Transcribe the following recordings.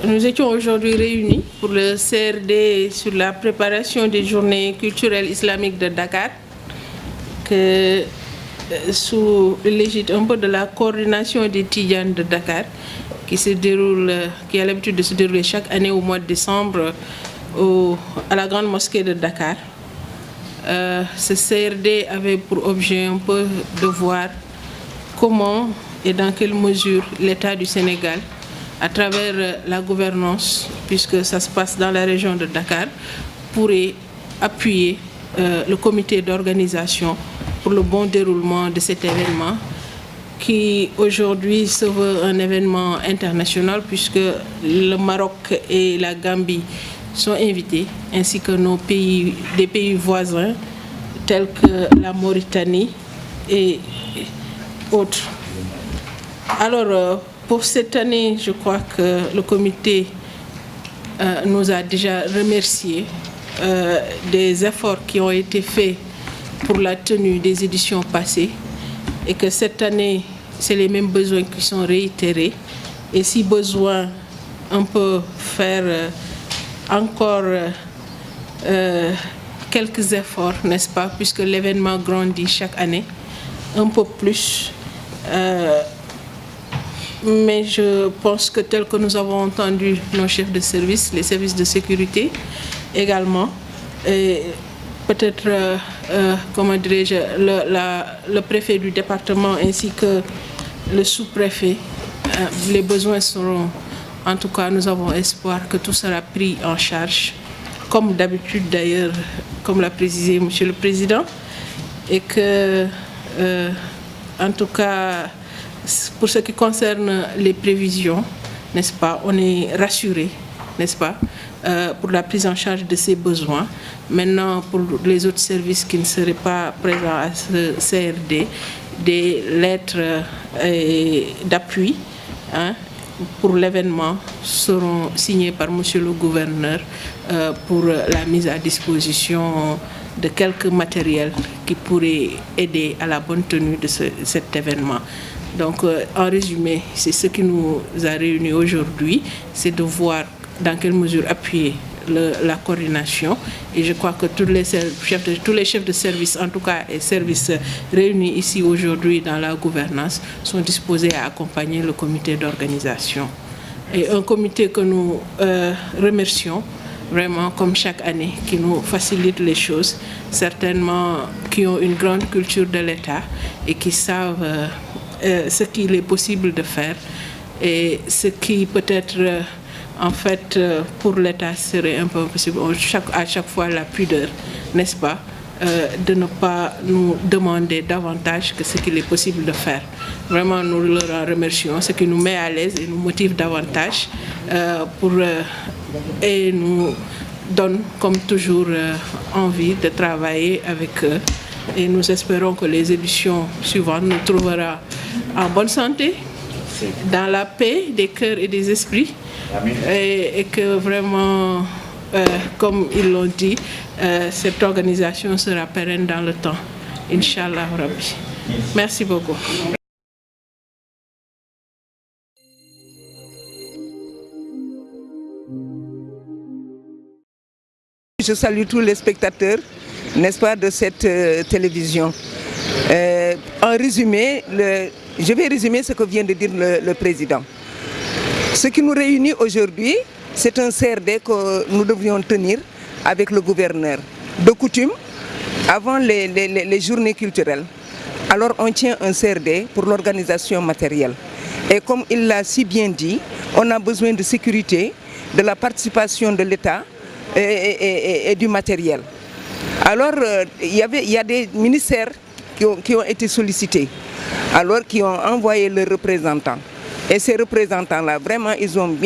Nous étions aujourd'hui réunis pour le CRD sur la préparation des journées culturelles islamiques de Dakar, que sous l'égide un peu de la coordination des Tidjanes de Dakar, qui a l'habitude de se dérouler chaque année au mois de décembre à la grande mosquée de Dakar. Ce CRD avait pour objet un peu de voir comment et dans quelle mesure l'État du Sénégal, à travers la gouvernance, puisque ça se passe dans la région de Dakar, pourrait appuyer le comité d'organisation pour le bon déroulement de cet événement qui aujourd'hui se veut un événement international puisque le Maroc et la Gambie sont invités, ainsi que des pays voisins tels que la Mauritanie et autres. Alors, pour cette année, je crois que le comité nous a déjà remercié des efforts qui ont été faits pour la tenue des éditions passées et que cette année, c'est les mêmes besoins qui sont réitérés. Et si besoin, on peut faire encore quelques efforts, n'est-ce pas, puisque l'événement grandit chaque année, un peu plus. Mais je pense que tel que nous avons entendu nos chefs de service, les services de sécurité également, et peut-être, comment dirais-je, le préfet du département ainsi que le sous-préfet, les besoins seront, en tout cas, nous avons espoir que tout sera pris en charge, comme d'habitude d'ailleurs, comme l'a précisé M. le Président, et que, en tout cas, pour ce qui concerne les prévisions, n'est-ce pas, on est rassuré, n'est-ce pas, pour la prise en charge de ces besoins. Maintenant, pour les autres services qui ne seraient pas présents à ce CRD, des lettres d'appui pour l'événement seront signées par M. le gouverneur pour la mise à disposition de quelques matériels qui pourraient aider à la bonne tenue de cet événement. Donc, en résumé, c'est ce qui nous a réunis aujourd'hui, c'est de voir dans quelle mesure appuyer la coordination. Et je crois que tous les chefs de service, en tout cas, et services réunis ici aujourd'hui dans la gouvernance, sont disposés à accompagner le comité d'organisation. Et un comité que nous remercions vraiment comme chaque année, qui nous facilite les choses, certainement qui ont une grande culture de l'État et qui savent ce qu'il est possible de faire et ce qui peut-être en fait pour l'État serait un peu impossible à chaque fois la pudeur, n'est-ce pas, de ne pas nous demander davantage que ce qu'il est possible de faire. Vraiment, nous leur en remercions, ce qui nous met à l'aise et nous motive davantage et nous donne comme toujours envie de travailler avec eux. Et nous espérons que les éditions suivantes nous trouveront en bonne santé, dans la paix des cœurs et des esprits, et que vraiment, comme ils l'ont dit, cette organisation sera pérenne dans le temps. Inch'Allah Rabbi. Merci beaucoup. Je salue tous les spectateurs, n'est-ce pas, de cette télévision. En résumé, je vais résumer ce que vient de dire le Président. Ce qui nous réunit aujourd'hui, c'est un CRD que nous devrions tenir avec le gouverneur. De coutume, avant les journées culturelles, alors on tient un CRD pour l'organisation matérielle. Et comme il l'a si bien dit, on a besoin de sécurité, de la participation de l'État et du matériel. Alors, il y a des ministères qui ont été sollicités, alors qui ont envoyé leurs représentants. Et ces représentants-là, vraiment, ils ont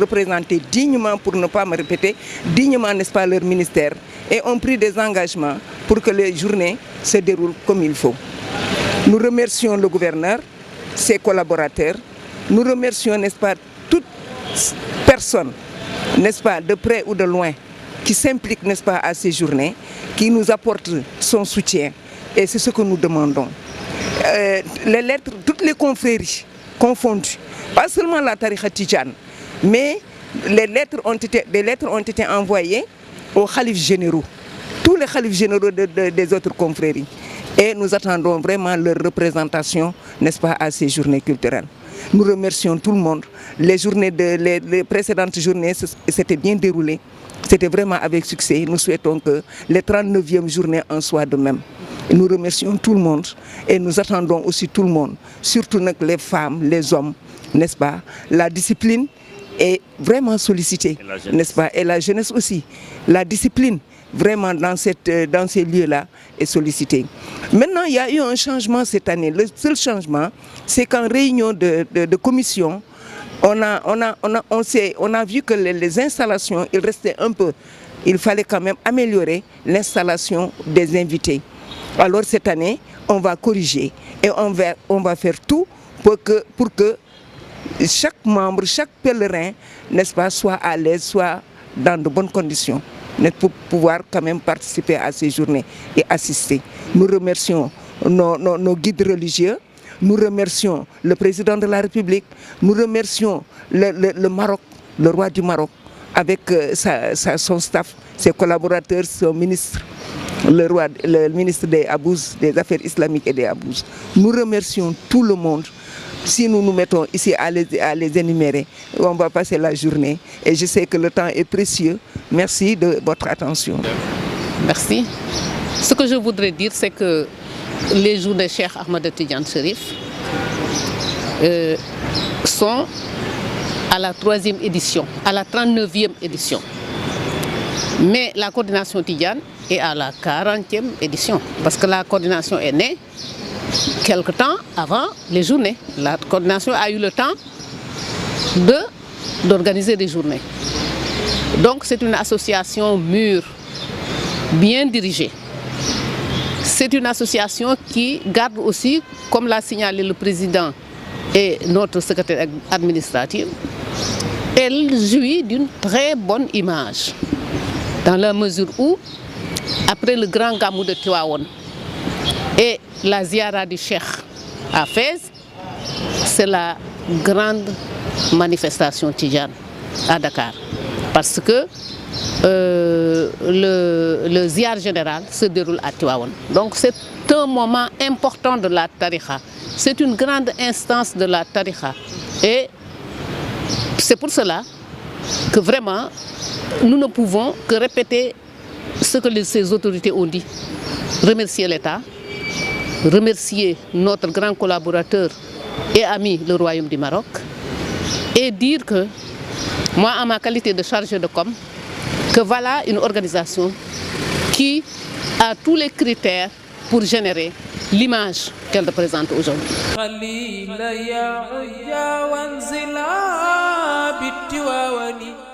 représenté dignement, pour ne pas me répéter, dignement, n'est-ce pas, leur ministère, et ont pris des engagements pour que les journées se déroulent comme il faut. Nous remercions le gouverneur, ses collaborateurs, nous remercions, n'est-ce pas, toute personne, n'est-ce pas, de près ou de loin, qui s'implique, n'est-ce pas, à ces journées, qui nous apporte son soutien. Et c'est ce que nous demandons. Les lettres, toutes les confréries confondues, pas seulement la tariqa tidjane, Mais des lettres ont été envoyées aux khalifes généraux, tous les khalifes généraux des autres confréries. Et nous attendons vraiment leur représentation, n'est-ce pas, à ces journées culturelles. Nous remercions tout le monde. Les précédentes journées s'étaient bien déroulées. C'était vraiment avec succès. Nous souhaitons que les 39e journées en soient de même. Et nous remercions tout le monde et nous attendons aussi tout le monde, surtout les femmes, les hommes, n'est-ce pas? La discipline est vraiment sollicitée, n'est-ce pas? Et la jeunesse aussi. La discipline, vraiment dans ces lieux-là, est sollicitée. Maintenant, il y a eu un changement cette année. Le seul changement, c'est qu'en réunion de commission, on a vu que les installations, il restait un peu. Il fallait quand même améliorer l'installation des invités. Alors cette année, on va corriger et on va faire tout pour que chaque membre, chaque pèlerin, n'est-ce pas, soit à l'aise, soit dans de bonnes conditions, pour pouvoir quand même participer à ces journées et assister. Nous remercions nos guides religieux, nous remercions le président de la République, nous remercions le Maroc, le roi du Maroc, avec son staff, ses collaborateurs, son ministre. Le ministre des Affaires islamiques et des Abouz. Nous remercions tout le monde. Si nous nous mettons ici à les énumérer, on va passer la journée. Et je sais que le temps est précieux. Merci de votre attention. Merci. Ce que je voudrais dire, c'est que les journées Cheikh Ahmed Tidiane Chérif sont à la 3e édition, à la 39e édition. Mais la coordination Tidiane est à la 40e édition, parce que la coordination est née quelque temps avant les journées. La coordination a eu le temps d'organiser des journées. Donc c'est une association mûre, bien dirigée. C'est une association qui garde aussi, comme l'a signalé le président et notre secrétaire administratif, elle jouit d'une très bonne image, dans la mesure où, après le grand gamou de Tivaouane et la ziara du Cheikh à Fès, c'est la grande manifestation Tidjane à Dakar. Parce que le ziar général se déroule à Tivaouane. Donc c'est un moment important de la tariqa. C'est une grande instance de la tariqa. Et c'est pour cela que vraiment, nous ne pouvons que répéter ce que ces autorités ont dit. Remercier l'État, remercier notre grand collaborateur et ami, le Royaume du Maroc, et dire que, moi, en ma qualité de chargé de com, que voilà une organisation qui a tous les critères pour générer l'image qu'elle représente aujourd'hui. خليل يا عيا وانزلا بالتواوني